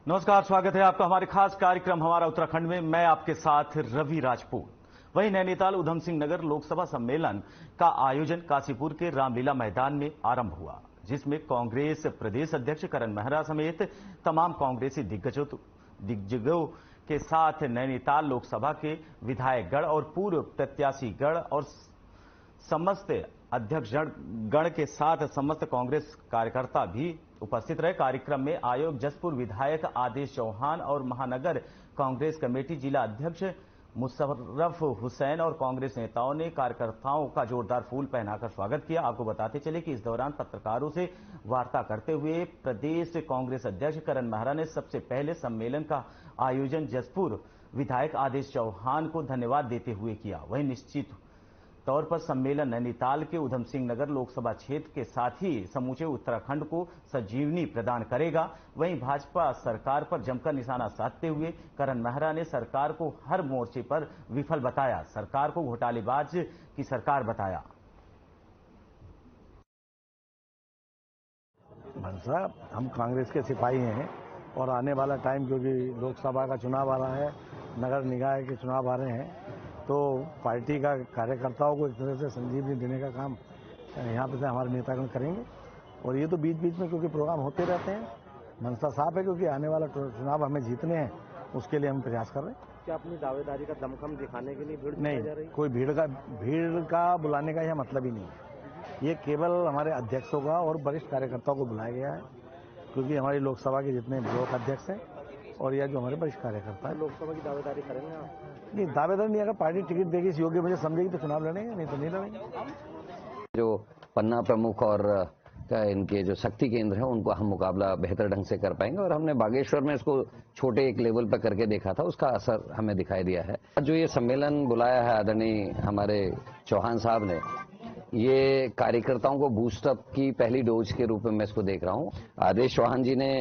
नमस्कार, स्वागत है आपका हमारे खास कार्यक्रम हमारा उत्तराखंड में। मैं आपके साथ रवि राजपूत। वहीं नैनीताल उधम सिंह नगर लोकसभा सम्मेलन का आयोजन काशीपुर के रामलीला मैदान में आरंभ हुआ, जिसमें कांग्रेस प्रदेश अध्यक्ष करण मेहरा समेत तमाम कांग्रेसी दिग्गजों के साथ नैनीताल लोकसभा के विधायकगण और पूर्व प्रत्याशीगण और समस्त अध्यक्ष गण के साथ समस्त कांग्रेस कार्यकर्ता भी उपस्थित रहे। कार्यक्रम में आयोग जसपुर विधायक आदेश चौहान और महानगर कांग्रेस कमेटी जिला अध्यक्ष मुशर्रफ हुसैन और कांग्रेस नेताओं ने कार्यकर्ताओं का जोरदार फूल पहनाकर स्वागत किया। आपको बताते चले कि इस दौरान पत्रकारों से वार्ता करते हुए प्रदेश कांग्रेस अध्यक्ष करण मेहरा ने सबसे पहले सम्मेलन का आयोजन जसपुर विधायक आदेश चौहान को धन्यवाद देते हुए किया। वहीं निश्चित तौर पर सम्मेलन नैनीताल के उधम सिंह नगर लोकसभा क्षेत्र के साथ ही समूचे उत्तराखंड को संजीवनी प्रदान करेगा। वहीं भाजपा सरकार पर जमकर निशाना साधते हुए करण मेहरा ने सरकार को हर मोर्चे पर विफल बताया, सरकार को घोटालेबाज की सरकार बताया। साहब, हम कांग्रेस के सिपाही हैं और आने वाला टाइम, क्योंकि लोकसभा का चुनाव आ रहा है, नगर निकाय के चुनाव आ रहे हैं, तो पार्टी का कार्यकर्ताओं को एक तरह से संजीवनी देने का काम यहाँ पे से हमारे नेतागण करेंगे। और ये तो बीच बीच में क्योंकि प्रोग्राम होते रहते हैं, मंशा साफ है, क्योंकि आने वाला चुनाव हमें जीतने हैं, उसके लिए हम प्रयास कर रहे हैं। क्या अपनी दावेदारी का दमखम दिखाने के लिए भीड़ नहीं, जा रही? कोई भीड़ का बुलाने का यह मतलब ही नहीं है। ये केवल हमारे अध्यक्षों का और वरिष्ठ कार्यकर्ताओं को बुलाया गया है, क्योंकि हमारी लोकसभा के जितने ब्लॉक अध्यक्ष हैं और यह जो हमारे वरिष्ठ कार्यकर्ता है। लोकसभा की दावेदारी करेंगे आप? नहीं, दावेदारी नहीं। अगर पार्टी टिकट देगी, इस योग्य मुझे समझेगी तो चुनाव लड़ेंगे, नहीं तो नहीं लड़ेंगे। जो पन्ना प्रमुख और इनके जो शक्ति केंद्र हैं, उनको हम मुकाबला बेहतर ढंग से कर पाएंगे। और हमने बागेश्वर में इसको छोटे एक लेवल पर करके देखा था, उसका असर हमें दिखाई दिया है। जो ये सम्मेलन बुलाया है आदरणीय हमारे चौहान साहब ने, ये कार्यकर्ताओं को बूस्टअप की पहली डोज के रूप में मैं इसको देख रहा हूं। आदेश चौहान जी ने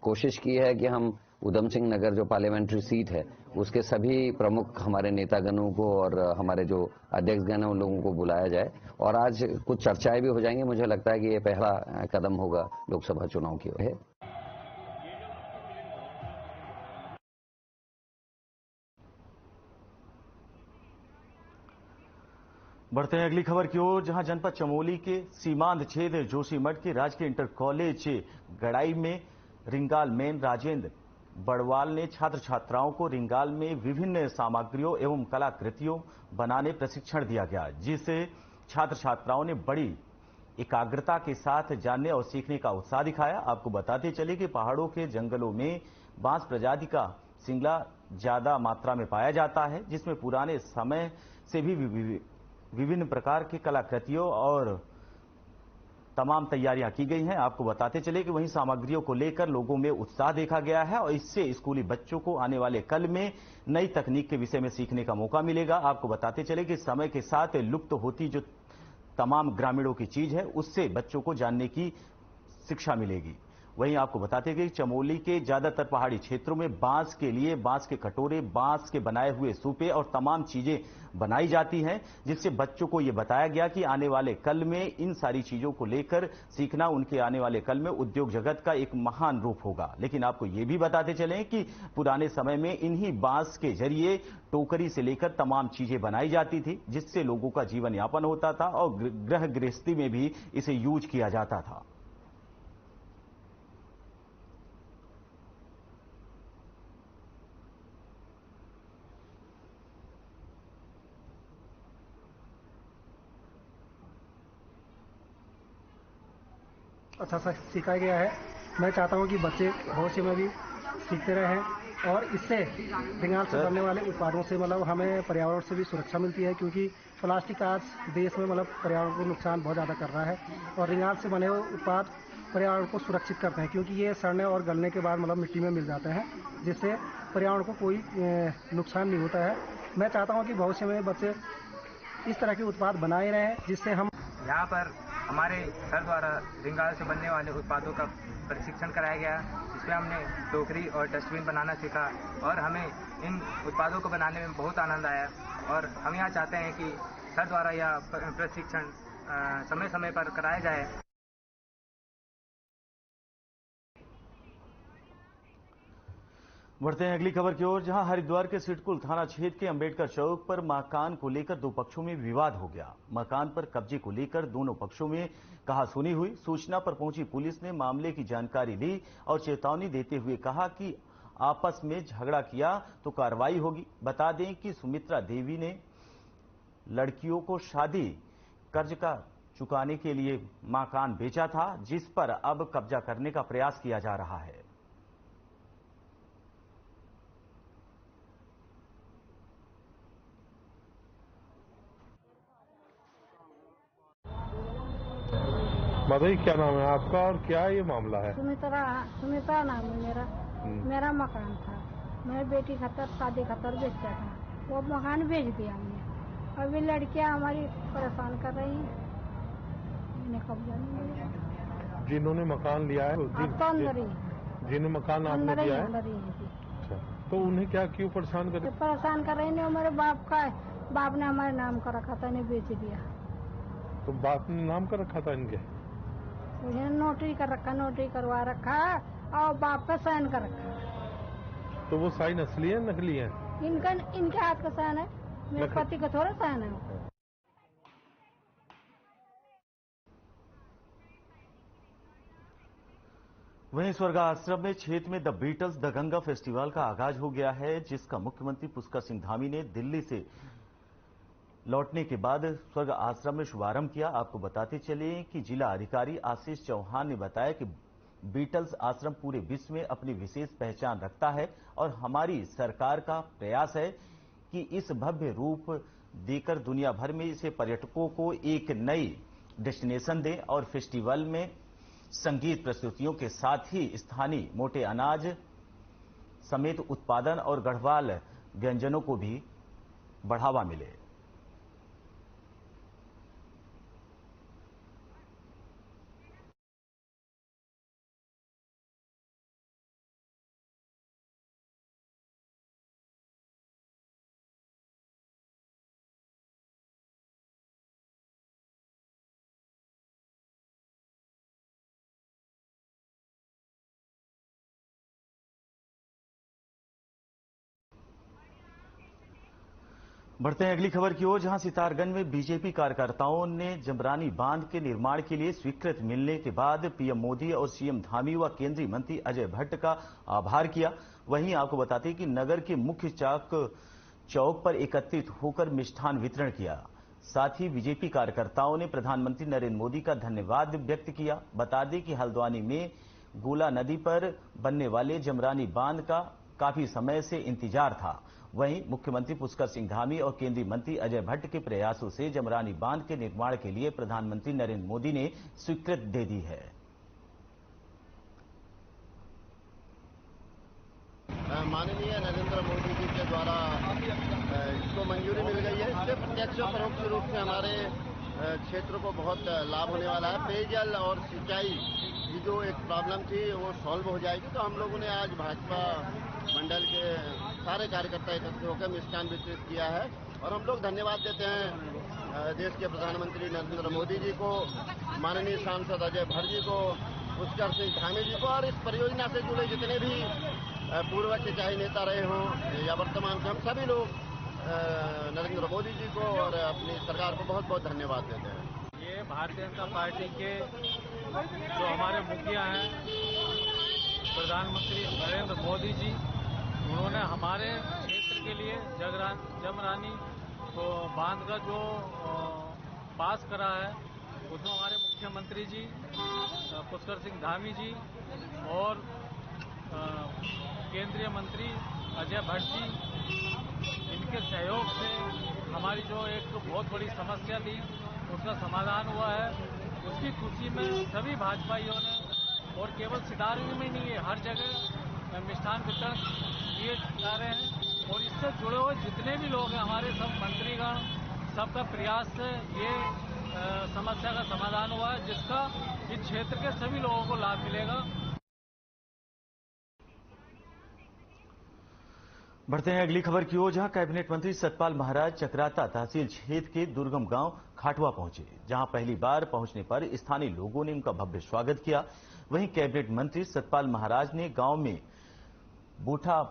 कोशिश की है कि हम उधम सिंह नगर जो पार्लियामेंट्री सीट है, उसके सभी प्रमुख हमारे नेतागणों को और हमारे जो अध्यक्षगण हैं उन लोगों को बुलाया जाए और आज कुछ चर्चाएं भी हो जाएंगी। मुझे लगता है कि ये पहला कदम होगा लोकसभा चुनाव की ओर। बढ़ते हैं अगली खबर की ओर, जहां जनपद चमोली के सीमांत क्षेत्र जोशीमठ के राजकीय इंटर कॉलेज गड़ाई में रिंगाल मेन राजेंद्र बड़वाल ने छात्र छात्राओं को रिंगाल में विभिन्न सामग्रियों एवं कलाकृतियों बनाने प्रशिक्षण दिया गया, जिसे छात्र छात्राओं ने बड़ी एकाग्रता के साथ जानने और सीखने का उत्साह दिखाया। आपको बताते चले कि पहाड़ों के जंगलों में बांस प्रजाति का सिंगला ज्यादा मात्रा में पाया जाता है, जिसमें पुराने समय से भी विभिन्न प्रकार की कलाकृतियों और तमाम तैयारियां की गई हैं। आपको बताते चले कि वहीं सामग्रियों को लेकर लोगों में उत्साह देखा गया है और इससे स्कूली बच्चों को आने वाले कल में नई तकनीक के विषय में सीखने का मौका मिलेगा। आपको बताते चले कि समय के साथ लुप्त होती जो तमाम ग्रामीणों की चीज है, उससे बच्चों को जानने की शिक्षा मिलेगी। वहीं आपको बताते कि चमोली के ज्यादातर पहाड़ी क्षेत्रों में बांस के लिए बांस के कटोरे, बांस के बनाए हुए सूपे और तमाम चीजें बनाई जाती हैं, जिससे बच्चों को यह बताया गया कि आने वाले कल में इन सारी चीजों को लेकर सीखना उनके आने वाले कल में उद्योग जगत का एक महान रूप होगा। लेकिन आपको ये भी बताते चलें कि पुराने समय में इन्हीं बांस के जरिए टोकरी से लेकर तमाम चीजें बनाई जाती थी, जिससे लोगों का जीवन यापन होता था और गृह गृहस्थी में भी इसे यूज किया जाता था। अच्छा सा सिखाया गया है। मैं चाहता हूं कि बच्चे भविष्य में भी सीखते रहें और इससे रिंगाल से बनने वाले उत्पादों से हमें पर्यावरण से भी सुरक्षा मिलती है, क्योंकि प्लास्टिक आज देश में पर्यावरण को नुकसान बहुत ज़्यादा कर रहा है और रिंगाल से बने हुए उत्पाद पर्यावरण को सुरक्षित करते हैं, क्योंकि ये सड़ने और गलने के बाद मिट्टी में मिल जाते हैं, जिससे पर्यावरण को कोई नुकसान नहीं होता है। मैं चाहता हूँ कि भविष्य में बच्चे इस तरह के उत्पाद बनाए रहें, जिससे हम यहाँ पर हमारे सर द्वारा रिंगाल से बनने वाले उत्पादों का प्रशिक्षण कराया गया, जिसमें हमने टोकरी और डस्टबिन बनाना सीखा और हमें इन उत्पादों को बनाने में बहुत आनंद आया। और हम यहाँ चाहते हैं कि सर द्वारा यह प्रशिक्षण समय समय पर कराया जाए। बढ़ते हैं अगली खबर की ओर, जहां हरिद्वार के सिडकुल थाना क्षेत्र के अंबेडकर चौक पर मकान को लेकर दो पक्षों में विवाद हो गया। मकान पर कब्जे को लेकर दोनों पक्षों में कहासुनी हुई। सूचना पर पहुंची पुलिस ने मामले की जानकारी ली और चेतावनी देते हुए कहा कि आपस में झगड़ा किया तो कार्रवाई होगी। बता दें कि सुमित्रा देवी ने लड़कियों को शादी कर्ज का चुकाने के लिए मकान बेचा था, जिस पर अब कब्जा करने का प्रयास किया जा रहा है। बताइए क्या नाम है आपका और क्या ये मामला है? सुमित्रा नाम है मेरा मकान था। मेरी बेटी खातर शादी खातर बेचा था, वो मकान बेच दिया हमने। अभी लड़कियां हमारी परेशान कर रही हैं, इन्हें कब्जा नहीं मिला। जिन्होंने मकान लिया है जिन्हें मकान आपने दिया है, अच्छा, तो उन्हें क्या क्यों परेशान कर रही है? मेरे बाप का है, बाप ने हमारे नाम का रखा था, इन्हें बेच दिया। तो बाप ने नाम का रखा था इनके? नोटरी कर रखा, नोटरी करवा रखा और बाप का साइन कर रखा। तो वो साइन असली है नकली है? इनके हाथ का साइन है, मेरे पति का थोड़ा साइन है। वहीं स्वर्ग आश्रम में क्षेत्र में the Beatles the Ganga festival का आगाज हो गया है, जिसका मुख्यमंत्री पुष्कर सिंह धामी ने दिल्ली से लौटने के बाद स्वर्ग आश्रम में शुभारंभ किया। आपको बताते चले कि जिला अधिकारी आशीष चौहान ने बताया कि बीटल्स आश्रम पूरे विश्व में अपनी विशेष पहचान रखता है और हमारी सरकार का प्रयास है कि इस भव्य रूप देकर दुनिया भर में इसे पर्यटकों को एक नई डेस्टिनेशन दें और फेस्टिवल में संगीत प्रस्तुतियों के साथ ही स्थानीय मोटे अनाज समेत उत्पादन और गढ़वाल व्यंजनों को भी बढ़ावा मिले। बढ़ते हैं अगली खबर की ओर, जहां सितारगंज में बीजेपी कार्यकर्ताओं ने जमरानी बांध के निर्माण के लिए स्वीकृति मिलने के बाद पीएम मोदी और सीएम धामी व केंद्रीय मंत्री अजय भट्ट का आभार किया। वहीं आपको बताते हैं कि नगर के मुख्य चौक पर एकत्रित होकर मिष्ठान वितरण किया। साथ ही बीजेपी कार्यकर्ताओं ने प्रधानमंत्री नरेंद्र मोदी का धन्यवाद व्यक्त किया। बता दें कि हल्द्वानी में गोला नदी पर बनने वाले जमरानी बांध का काफी समय से इंतजार था। वहीं मुख्यमंत्री पुष्कर सिंह धामी और केंद्रीय मंत्री अजय भट्ट के प्रयासों से जमरानी बांध के निर्माण के लिए प्रधानमंत्री नरेंद्र मोदी ने स्वीकृति दे दी है। माननीय नरेंद्र मोदी जी के द्वारा इसको मंजूरी मिल गई है। इससे प्रत्यक्ष और परोक्ष रूप से हमारे क्षेत्र को बहुत लाभ होने वाला है। पेयजल और सिंचाई की जो एक प्रॉब्लम थी वो सॉल्व हो जाएगी। तो हम लोगों ने आज भाजपा मंडल के सारे कार्यकर्ता एकत्रित होकर मिष्ठान वितरित किया है और हम लोग धन्यवाद देते हैं देश के प्रधानमंत्री नरेंद्र मोदी जी को, माननीय सांसद अजय भट्ट जी को, पुष्कर सिंह धामी जी को और इस परियोजना से जुड़े जितने भी पूर्व के चाहे नेता रहे हों या वर्तमान के, हम सभी लोग नरेंद्र मोदी जी को और अपनी सरकार को बहुत बहुत धन्यवाद देते हैं। ये भारतीय जनता पार्टी के जो हमारे मुखिया हैं प्रधानमंत्री नरेंद्र मोदी जी, उन्होंने हमारे क्षेत्र के लिए जमरानी तो बांध का जो पास करा है, उसमें हमारे मुख्यमंत्री जी पुष्कर सिंह धामी जी और केंद्रीय मंत्री अजय भट्ट जी, इनके सहयोग से हमारी जो एक बहुत बड़ी समस्या थी उसका समाधान हुआ है। उसकी खुशी में सभी भाजपाइयों ने, और केवल सितारगंज में नहीं है, हर जगह मिष्ठान वितरण किए जा रहे हैं और इससे जुड़े हुए जितने भी लोग हैं, हमारे सब मंत्रीगण, सबका प्रयास से ये समस्या का समाधान हुआ है, जिसका इस क्षेत्र के सभी लोगों को लाभ मिलेगा। बढ़ते हैं अगली खबर की ओर, जहां कैबिनेट मंत्री सतपाल महाराज चक्राता तहसील क्षेत्र के दुर्गम गांव खाटवा पहुंचे, जहां पहली बार पहुंचने पर स्थानीय लोगों ने उनका भव्य स्वागत किया। वहीं कैबिनेट मंत्री सतपाल महाराज ने गांव में बूठा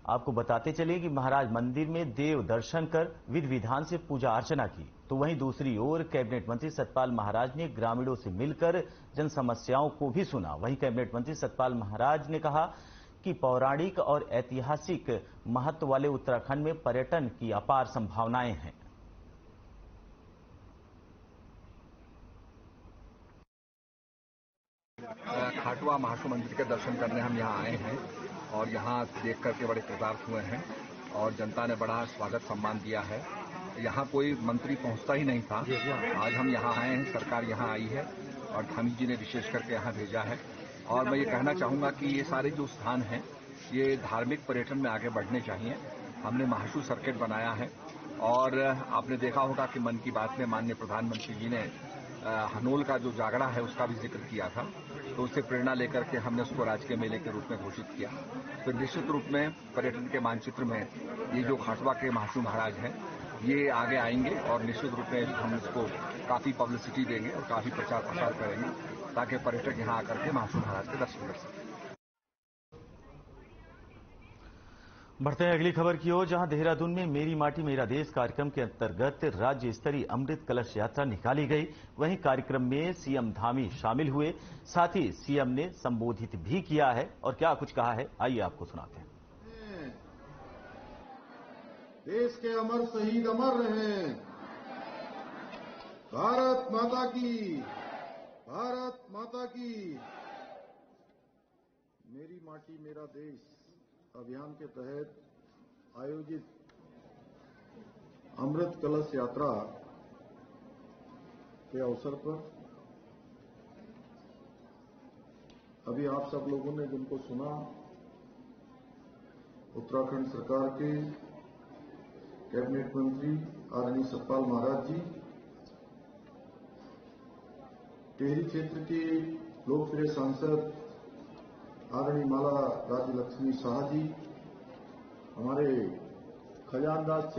आपको बताते चले कि महाराज मंदिर में देव दर्शन कर विधि विधान से पूजा अर्चना की। तो वहीं दूसरी ओर कैबिनेट मंत्री सतपाल महाराज ने ग्रामीणों से मिलकर जन समस्याओं को भी सुना। वहीं कैबिनेट मंत्री सतपाल महाराज ने कहा कि पौराणिक और ऐतिहासिक महत्व वाले उत्तराखंड में पर्यटन की अपार संभावनाएं हैं। खाटुआ महाशु मंदिर के दर्शन करने हम यहाँ आए हैं और यहाँ देख करके बड़े कृतार्थ हुए हैं और जनता ने बड़ा स्वागत सम्मान दिया है। यहाँ कोई मंत्री पहुँचता ही नहीं था, आज हम यहाँ आए हैं, सरकार यहाँ आई है और धामी जी ने विशेष करके यहाँ भेजा है। और मैं ये कहना चाहूँगा कि ये सारे जो स्थान हैं ये धार्मिक पर्यटन में आगे बढ़ने चाहिए। हमने महाशु सर्किट बनाया है और आपने देखा होगा कि मन की बात में माननीय प्रधानमंत्री जी ने हनोल का जो जागड़ा है उसका भी जिक्र किया था, तो उससे प्रेरणा लेकर के हमने उसको राजकीय मेले के रूप में घोषित किया। तो निश्चित रूप में पर्यटन के मानचित्र में ये जो खाटुआ के महाशु महाराज हैं ये आगे आएंगे और निश्चित रूप में हम इसको काफ़ी पब्लिसिटी देंगे और काफ़ी प्रचार प्रसार करेंगे ताकि पर्यटक यहाँ आकर के महाशु महाराज के दर्शन कर सकें। बढ़ते हैं अगली खबर की ओर, जहां देहरादून में मेरी माटी मेरा देश कार्यक्रम के अंतर्गत राज्य स्तरीय अमृत कलश यात्रा निकाली गई। वहीं कार्यक्रम में सीएम धामी शामिल हुए, साथ ही सीएम ने संबोधित भी किया है और क्या कुछ कहा है आइए आपको सुनाते हैं। देश के अमर शहीद अमर रहे, भारत माता की, भारत माता की। मेरी माटी मेरा देश अभियान के तहत आयोजित अमृत कलश यात्रा के अवसर पर अभी आप सब लोगों ने जिनको सुना, उत्तराखंड सरकार के कैबिनेट मंत्री आदरणीय सतपाल महाराज जी, टिहरी क्षेत्र के लोकप्रिय सांसद आदरणीय माला राज्य लक्ष्मी शाह जी, हमारे खजानदास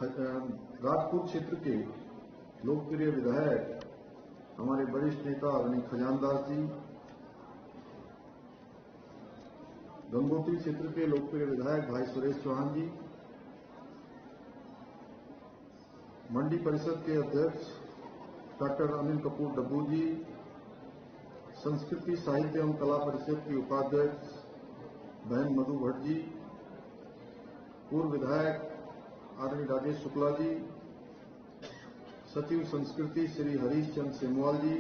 राजपूत क्षेत्र के लोकप्रिय विधायक हमारे वरिष्ठ नेता आदरणीय खजानदास जी, गंगोत्री क्षेत्र के लोकप्रिय विधायक भाई सुरेश चौहान जी, मंडी परिषद के अध्यक्ष डॉक्टर अनिल कपूर डब्बू जी, संस्कृति साहित्य एवं कला परिषद की उपाध्यक्ष बहन मधु भट्ट जी, पूर्व विधायक आदरणीय राजेश शुक्ला जी, सचिव संस्कृति श्री हरीश चंद्र सेमवाल जी,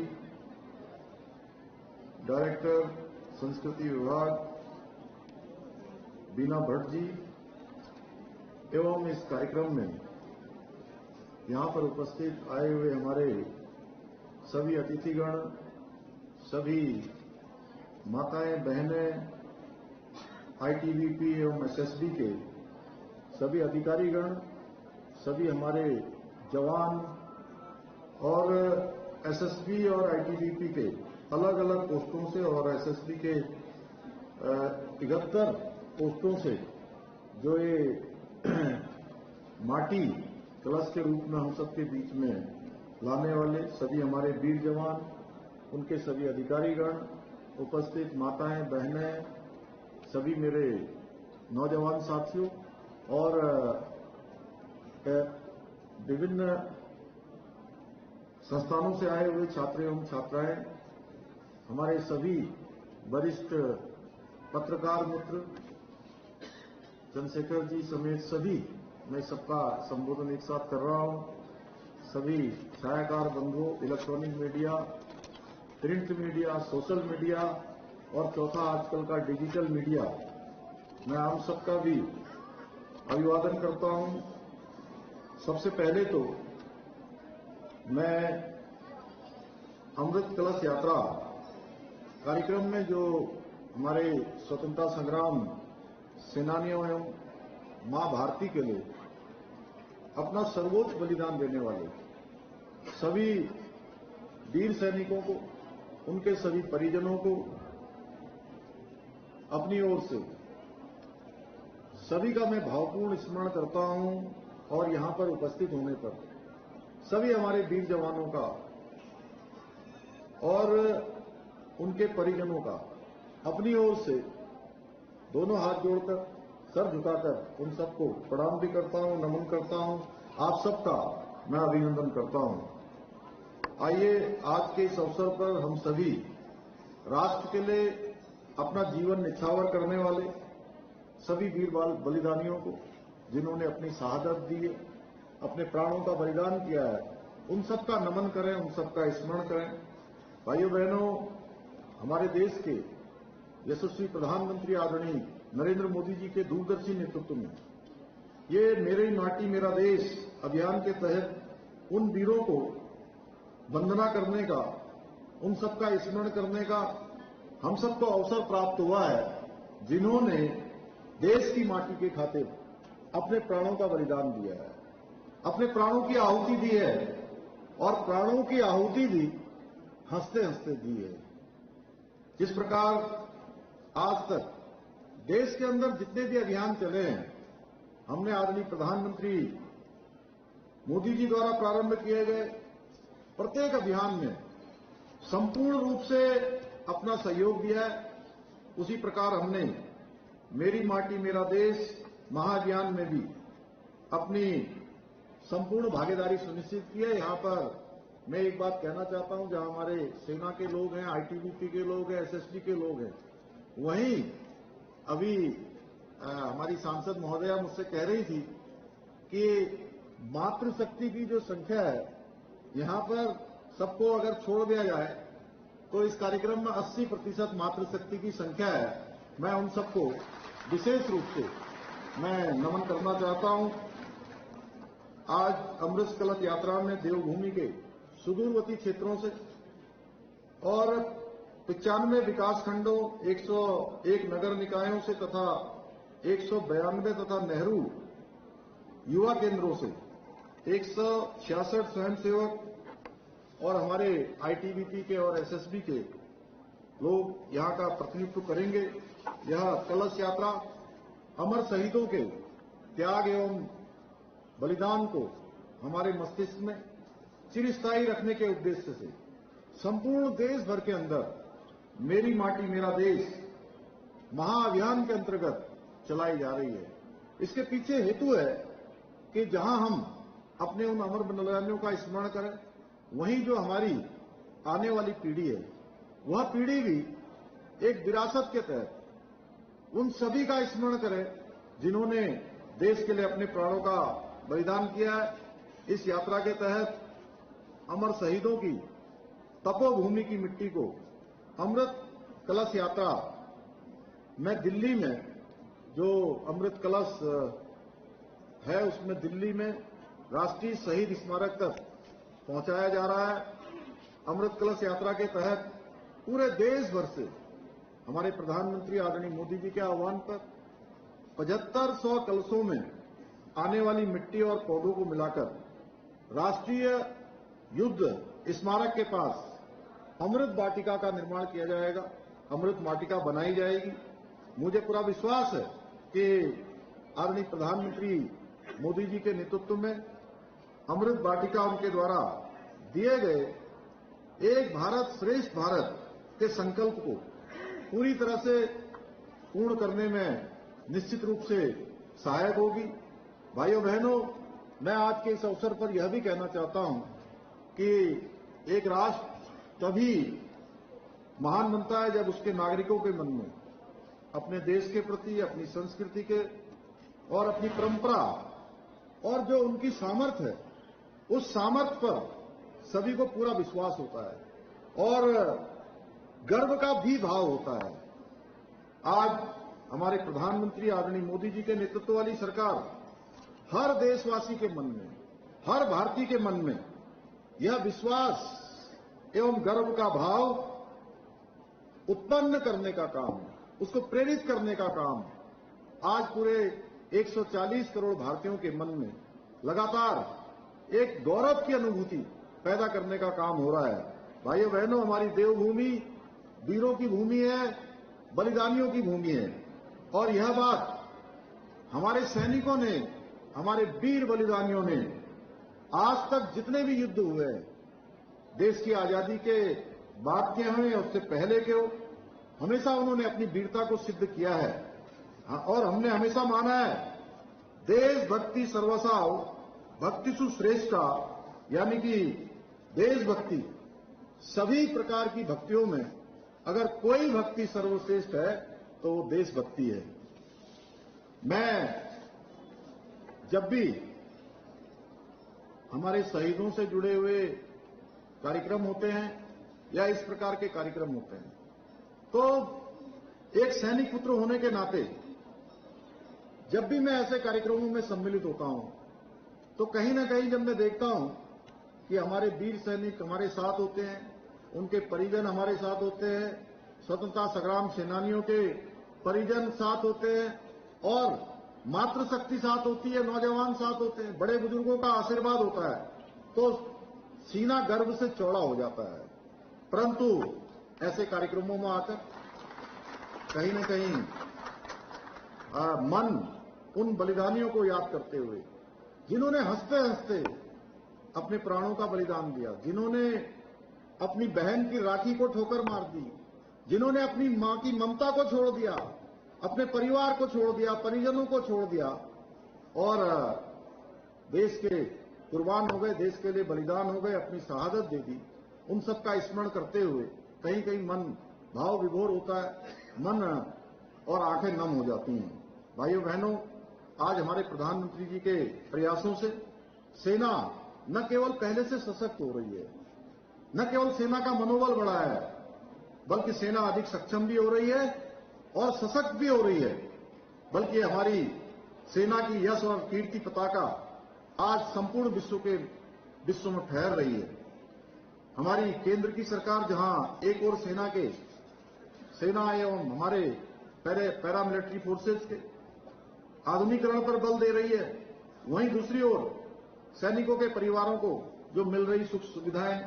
डायरेक्टर संस्कृति विभाग बीना भट्ट जी एवं इस कार्यक्रम में यहां पर उपस्थित आए हुए हमारे सभी अतिथिगण, सभी माताएं बहनें, आईटीबीपी एवं एसएसबी के सभी अधिकारीगण, सभी हमारे जवान और एसएसबी और आईटीबीपी के अलग अलग पोस्टों से और एसएसबी के 71 पोस्टों से जो ये माटी कलश के रूप में हम सबके बीच में लाने वाले सभी हमारे वीर जवान, उनके सभी अधिकारीगण, उपस्थित माताएं बहनें, सभी मेरे नौजवान साथियों और विभिन्न संस्थानों से आए हुए छात्र एवं छात्राएं, हमारे सभी वरिष्ठ पत्रकार मित्र, चंद्रशेखर जी समेत सभी, मैं सबका संबोधन एक साथ कर रहा हूं, सभी छायाकार बंधुओं, electronic media, print media, social media और चौथा आजकल का डिजिटल मीडिया, मैं आप सबका भी अभिवादन करता हूं। सबसे पहले तो मैं अमृत कलश यात्रा कार्यक्रम में जो हमारे स्वतंत्रता संग्राम सेनानियों एवं मां भारती के लिए अपना सर्वोच्च बलिदान देने वाले सभी वीर सैनिकों को, उनके सभी परिजनों को अपनी ओर से सभी का मैं भावपूर्ण स्मरण करता हूं और यहां पर उपस्थित होने पर सभी हमारे वीर जवानों का और उनके परिजनों का अपनी ओर से दोनों हाथ जोड़कर सर झुकाकर उन सबको प्रणाम भी करता हूं, नमन करता हूं। आप सबका मैं अभिनंदन करता हूं। आइए आज के इस अवसर पर हम सभी राष्ट्र के लिए अपना जीवन निछावर करने वाले सभी वीर बलिदानियों को, जिन्होंने अपनी शहादत दी है, अपने प्राणों का बलिदान किया है, उन सबका नमन करें, उन सबका स्मरण करें। भाइयों बहनों, हमारे देश के यशस्वी प्रधानमंत्री आदरणीय नरेंद्र मोदी जी के दूरदर्शी नेतृत्व में ये मेरी माटी मेरा देश अभियान के तहत उन वीरों को वंदना करने का, उन सबका स्मरण करने का हम सबको अवसर प्राप्त हुआ है, जिन्होंने देश की माटी के खातिर अपने प्राणों का बलिदान दिया है, अपने प्राणों की आहुति दी है, और प्राणों की आहुति भी हंसते हंसते दी है। जिस प्रकार आज तक देश के अंदर जितने भी अभियान चले हैं, हमने आदरणीय प्रधानमंत्री मोदी जी द्वारा प्रारंभ किए गए प्रत्येक अभियान में संपूर्ण रूप से अपना सहयोग दिया है। उसी प्रकार हमने मेरी माटी मेरा देश महाअभियान में भी अपनी संपूर्ण भागीदारी सुनिश्चित की है। यहां पर मैं एक बात कहना चाहता हूं, जहां हमारे सेना के लोग हैं, आईटीबीपी के लोग हैं, एसएसबी के लोग हैं, वहीं अभी हमारी सांसद महोदया मुझसे कह रही थी कि मातृशक्ति की जो संख्या है, यहां पर सबको अगर छोड़ दिया जाए तो इस कार्यक्रम में 80% मातृशक्ति की संख्या है। मैं उन सबको विशेष रूप से मैं नमन करना चाहता हूं। आज अमृत कलश यात्रा में देवभूमि के सुदूरवर्ती क्षेत्रों से और 95 विकासखंडों, 101 नगर निकायों से तथा 192 तथा नेहरू युवा केंद्रों से 166 स्वयंसेवक और हमारे आईटीबीपी के और एसएसबी के लोग यहां का प्रतिनिधित्व करेंगे। यह कलश यात्रा अमर शहीदों के त्याग एवं बलिदान को हमारे मस्तिष्क में चिरस्थायी रखने के उद्देश्य से संपूर्ण देश भर के अंदर मेरी माटी मेरा देश महाअभियान के अंतर्गत चलाई जा रही है। इसके पीछे हेतु है कि जहां हम अपने उन अमर बलिदानियों का स्मरण करें, वहीं जो हमारी आने वाली पीढ़ी है, वह पीढ़ी भी एक विरासत के तहत उन सभी का स्मरण करे जिन्होंने देश के लिए अपने प्राणों का बलिदान किया है। इस यात्रा के तहत अमर शहीदों की तपोभूमि की मिट्टी को अमृत कलश यात्रा में दिल्ली में जो अमृत कलश है, उसमें दिल्ली में राष्ट्रीय शहीद स्मारक तक पहुंचाया जा रहा है। अमृत कलश यात्रा के तहत पूरे देश भर से हमारे प्रधानमंत्री आदरणीय मोदी जी के आह्वान पर 7500 कलशों में आने वाली मिट्टी और पौधों को मिलाकर राष्ट्रीय युद्ध स्मारक के पास अमृत वाटिका का निर्माण किया जाएगा, अमृत वाटिका बनाई जाएगी। मुझे पूरा विश्वास है कि आदरणीय प्रधानमंत्री मोदी जी के नेतृत्व में अमृत वाटिका उनके द्वारा दिए गए एक भारत श्रेष्ठ भारत के संकल्प को पूरी तरह से पूर्ण करने में निश्चित रूप से सहायक होगी। भाइयों बहनों, मैं आज के इस अवसर पर यह भी कहना चाहता हूं कि एक राष्ट्र तभी महान बनता है जब उसके नागरिकों के मन में अपने देश के प्रति, अपनी संस्कृति के और अपनी परंपरा और जो उनकी सामर्थ्य है, उस सामर्थ्य पर सभी को पूरा विश्वास होता है और गर्व का भी भाव होता है। आज हमारे प्रधानमंत्री आदरणीय मोदी जी के नेतृत्व वाली सरकार हर देशवासी के मन में, हर भारतीय के मन में यह विश्वास एवं गर्व का भाव उत्पन्न करने का काम, उसको प्रेरित करने का काम आज पूरे 140 करोड़ भारतीयों के मन में लगातार एक गौरव की अनुभूति पैदा करने का काम हो रहा है। भाइयों बहनों, हमारी देवभूमि वीरों की भूमि है, बलिदानियों की भूमि है और यह बात हमारे सैनिकों ने, हमारे वीर बलिदानियों ने आज तक जितने भी युद्ध हुए देश की आजादी के बाद के हों या उससे पहले के हो, हमेशा उन्होंने अपनी वीरता को सिद्ध किया है। और हमने हमेशा माना है देशभक्ति सर्वसाव भक्तिसु श्रेष्ठा, यानी कि देशभक्ति सभी प्रकार की भक्तियों में अगर कोई भक्ति सर्वश्रेष्ठ है तो वो देशभक्ति है। मैं जब भी हमारे शहीदों से जुड़े हुए कार्यक्रम होते हैं या इस प्रकार के कार्यक्रम होते हैं तो एक सैनिक पुत्र होने के नाते जब भी मैं ऐसे कार्यक्रमों में सम्मिलित होता हूं तो कहीं ना कहीं जब मैं देखता हूं कि हमारे वीर सैनिक हमारे साथ होते हैं, उनके परिजन हमारे साथ होते हैं, स्वतंत्रता संग्राम सेनानियों के परिजन साथ होते हैं और मातृशक्ति साथ होती है, नौजवान साथ होते हैं, बड़े बुजुर्गों का आशीर्वाद होता है तो सीना गर्व से चौड़ा हो जाता है। परंतु ऐसे कार्यक्रमों में आकर कहीं न कहीं मन उन बलिदानियों को याद करते हुए जिन्होंने हंसते हंसते अपने प्राणों का बलिदान दिया, जिन्होंने अपनी बहन की राखी को ठोकर मार दी, जिन्होंने अपनी मां की ममता को छोड़ दिया, अपने परिवार को छोड़ दिया, परिजनों को छोड़ दिया और देश के कुर्बान हो गए, देश के लिए बलिदान हो गए, अपनी शहादत दे दी, उन सब का स्मरण करते हुए कहीं कहीं मन भाव विभोर होता है, मन और आंखें नम हो जाती हैं। भाइयों बहनों, आज हमारे प्रधानमंत्री जी के प्रयासों से सेना न केवल पहले से सशक्त हो रही है, न केवल सेना का मनोबल बढ़ा है, बल्कि सेना अधिक सक्षम भी हो रही है और सशक्त भी हो रही है। बल्कि हमारी सेना की यश और कीर्ति पताका आज संपूर्ण विश्व में फहर रही है। हमारी केंद्र की सरकार जहां एक ओर सेना एवं हमारे पैरामिलिट्री फोर्सेस के आधुनिकीकरण पर बल दे रही है, वहीं दूसरी ओर सैनिकों के परिवारों को जो मिल रही सुख सुविधाएं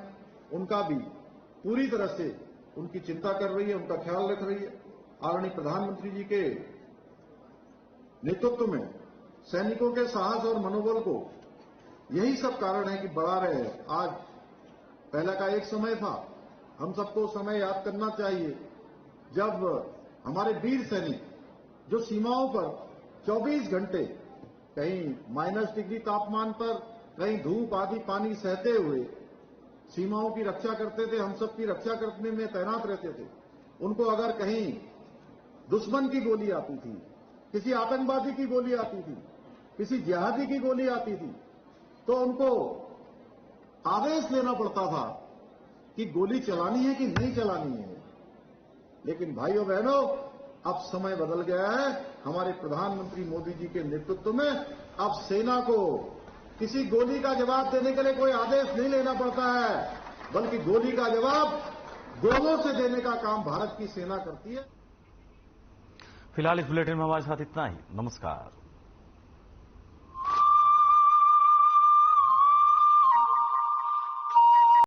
उनका भी पूरी तरह से उनकी चिंता कर रही है, उनका ख्याल रख रही है। आदरणीय प्रधानमंत्री जी के नेतृत्व में सैनिकों के साहस और मनोबल को यही सब कारण है कि बढ़ा रहे हैं। आज पहला का एक समय था, हम सबको समय याद करना चाहिए जब हमारे वीर सैनिक जो सीमाओं पर 24 घंटे कहीं -डिग्री तापमान पर, कहीं धूप आदि पानी सहते हुए सीमाओं की रक्षा करते थे, हम सब की रक्षा करने में तैनात रहते थे। उनको अगर कहीं दुश्मन की गोली आती थी, किसी आतंकवादी की गोली आती थी, किसी जिहादी की गोली आती थी, तो उनको आदेश लेना पड़ता था कि गोली चलानी है कि नहीं चलानी है। लेकिन भाइयों बहनों, अब समय बदल गया है। हमारे प्रधानमंत्री मोदी जी के नेतृत्व में अब सेना को किसी गोली का जवाब देने के लिए कोई आदेश नहीं लेना पड़ता है, बल्कि गोली का जवाब गोलों से देने का काम भारत की सेना करती है। फिलहाल इस बुलेटिन में हमारे साथ इतना ही। नमस्कार।